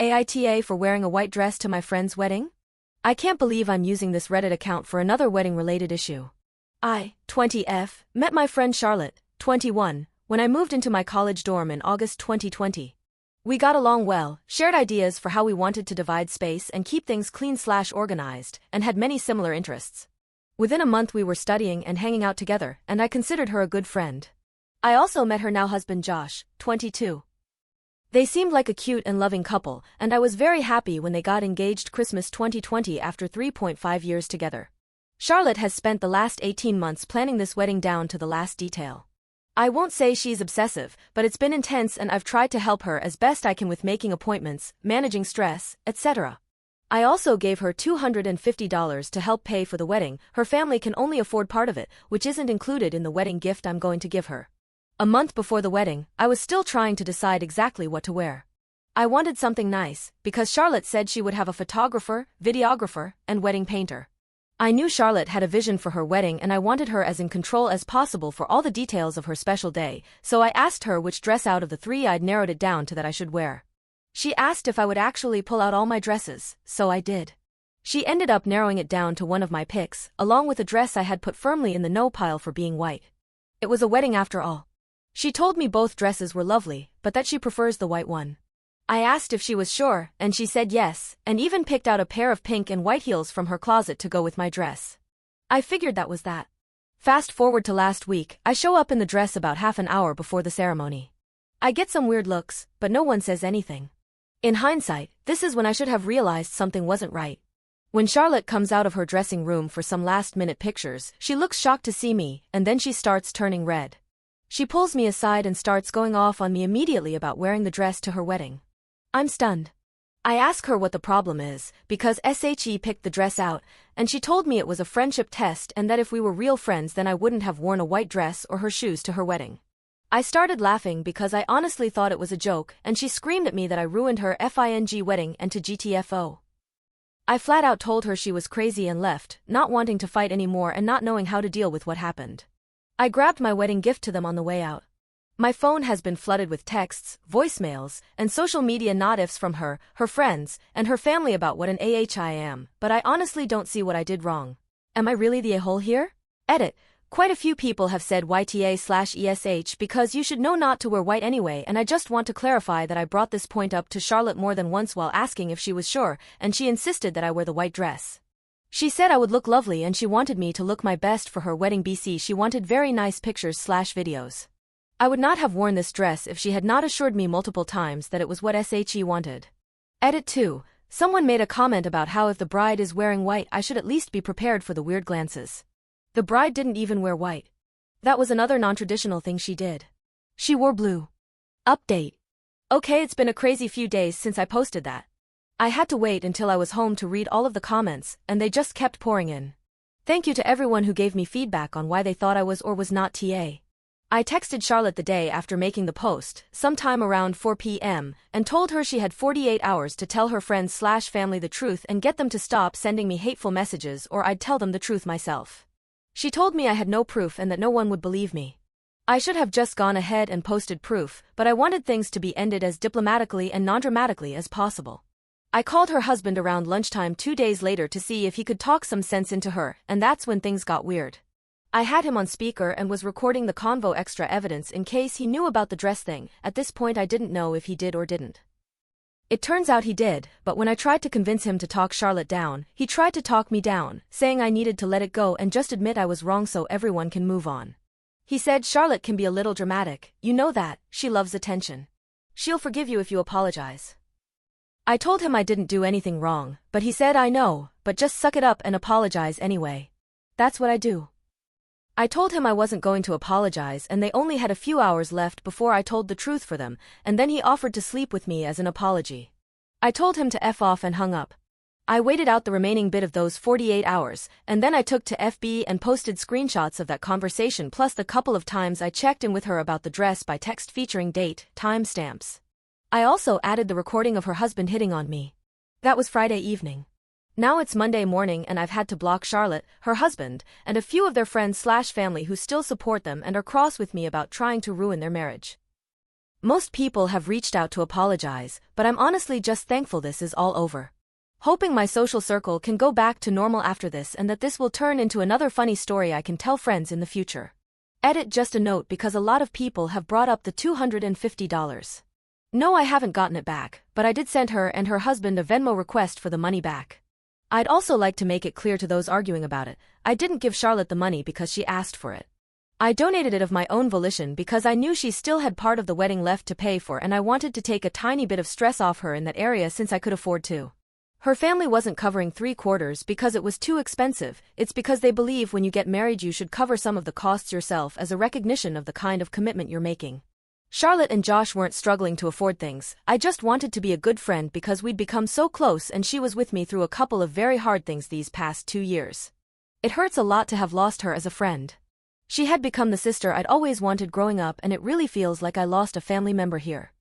AITA for wearing a white dress to my friend's wedding? I can't believe I'm using this Reddit account for another wedding-related issue. I, 20F, met my friend Charlotte, 21, when I moved into my college dorm in August 2020. We got along well, shared ideas for how we wanted to divide space and keep things clean/organized, and had many similar interests. Within a month we were studying and hanging out together, and I considered her a good friend. I also met her now husband Josh, 22. They seemed like a cute and loving couple, and I was very happy when they got engaged Christmas 2020 after 3.5 years together. Charlotte has spent the last 18 months planning this wedding down to the last detail. I won't say she's obsessive, but it's been intense and I've tried to help her as best I can with making appointments, managing stress, etc. I also gave her $250 to help pay for the wedding. Her family can only afford part of it, which isn't included in the wedding gift I'm going to give her. A month before the wedding, I was still trying to decide exactly what to wear. I wanted something nice, because Charlotte said she would have a photographer, videographer, and wedding painter. I knew Charlotte had a vision for her wedding and I wanted her as in control as possible for all the details of her special day, so I asked her which dress out of the three I'd narrowed it down to that I should wear. She asked if I would actually pull out all my dresses, so I did. She ended up narrowing it down to one of my picks, along with a dress I had put firmly in the no pile for being white. It was a wedding after all. She told me both dresses were lovely, but that she prefers the white one. I asked if she was sure, and she said yes, and even picked out a pair of pink and white heels from her closet to go with my dress. I figured that was that. Fast forward to last week, I show up in the dress about half an hour before the ceremony. I get some weird looks, but no one says anything. In hindsight, this is when I should have realized something wasn't right. When Charlotte comes out of her dressing room for some last-minute pictures, she looks shocked to see me, and then she starts turning red. She pulls me aside and starts going off on me immediately about wearing the dress to her wedding. I'm stunned. I ask her what the problem is, because SHE picked the dress out, and she told me it was a friendship test and that if we were real friends then I wouldn't have worn a white dress or her shoes to her wedding. I started laughing because I honestly thought it was a joke, and she screamed at me that I ruined her FING wedding and to GTFO. I flat out told her she was crazy and left, not wanting to fight anymore and not knowing how to deal with what happened. I grabbed my wedding gift to them on the way out. My phone has been flooded with texts, voicemails, and social media not-ifs from her, her friends, and her family about what an AHI am, but I honestly don't see what I did wrong. Am I really the a-hole here? Edit. Quite a few people have said YTA/ESH because you should know not to wear white anyway, and I just want to clarify that I brought this point up to Charlotte more than once while asking if she was sure, and she insisted that I wear the white dress. She said I would look lovely and she wanted me to look my best for her wedding BC. She wanted very nice pictures/videos. I would not have worn this dress if she had not assured me multiple times that it was what SHE wanted. Edit 2. Someone made a comment about how if the bride is wearing white I should at least be prepared for the weird glances. The bride didn't even wear white. That was another non-traditional thing she did. She wore blue. Update. Okay, it's been a crazy few days since I posted that. I had to wait until I was home to read all of the comments, and they just kept pouring in. Thank you to everyone who gave me feedback on why they thought I was or was not TA. I texted Charlotte the day after making the post, sometime around 4 p.m., and told her she had 48 hours to tell her friends/family the truth and get them to stop sending me hateful messages or I'd tell them the truth myself. She told me I had no proof and that no one would believe me. I should have just gone ahead and posted proof, but I wanted things to be ended as diplomatically and non-dramatically as possible. I called her husband around lunchtime 2 days later to see if he could talk some sense into her, and that's when things got weird. I had him on speaker and was recording the convo extra evidence in case he knew about the dress thing. At this point I didn't know if he did or didn't. It turns out he did, but when I tried to convince him to talk Charlotte down, he tried to talk me down, saying I needed to let it go and just admit I was wrong so everyone can move on. He said Charlotte can be a little dramatic, you know that, she loves attention. She'll forgive you if you apologize. I told him I didn't do anything wrong, but he said I know, but just suck it up and apologize anyway. That's what I do. I told him I wasn't going to apologize and they only had a few hours left before I told the truth for them, and then he offered to sleep with me as an apology. I told him to F off and hung up. I waited out the remaining bit of those 48 hours, and then I took to FB and posted screenshots of that conversation plus the couple of times I checked in with her about the dress by text featuring date, timestamps. I also added the recording of her husband hitting on me. That was Friday evening. Now it's Monday morning and I've had to block Charlotte, her husband, and a few of their friends/family who still support them and are cross with me about trying to ruin their marriage. Most people have reached out to apologize, but I'm honestly just thankful this is all over. Hoping my social circle can go back to normal after this and that this will turn into another funny story I can tell friends in the future. Edit just a note because a lot of people have brought up the $250. No, I haven't gotten it back, but I did send her and her husband a Venmo request for the money back. I'd also like to make it clear to those arguing about it, I didn't give Charlotte the money because she asked for it. I donated it of my own volition because I knew she still had part of the wedding left to pay for and I wanted to take a tiny bit of stress off her in that area since I could afford to. Her family wasn't covering 3/4 because it was too expensive, it's because they believe when you get married you should cover some of the costs yourself as a recognition of the kind of commitment you're making. Charlotte and Josh weren't struggling to afford things, I just wanted to be a good friend because we'd become so close and she was with me through a couple of very hard things these past 2 years. It hurts a lot to have lost her as a friend. She had become the sister I'd always wanted growing up and it really feels like I lost a family member here.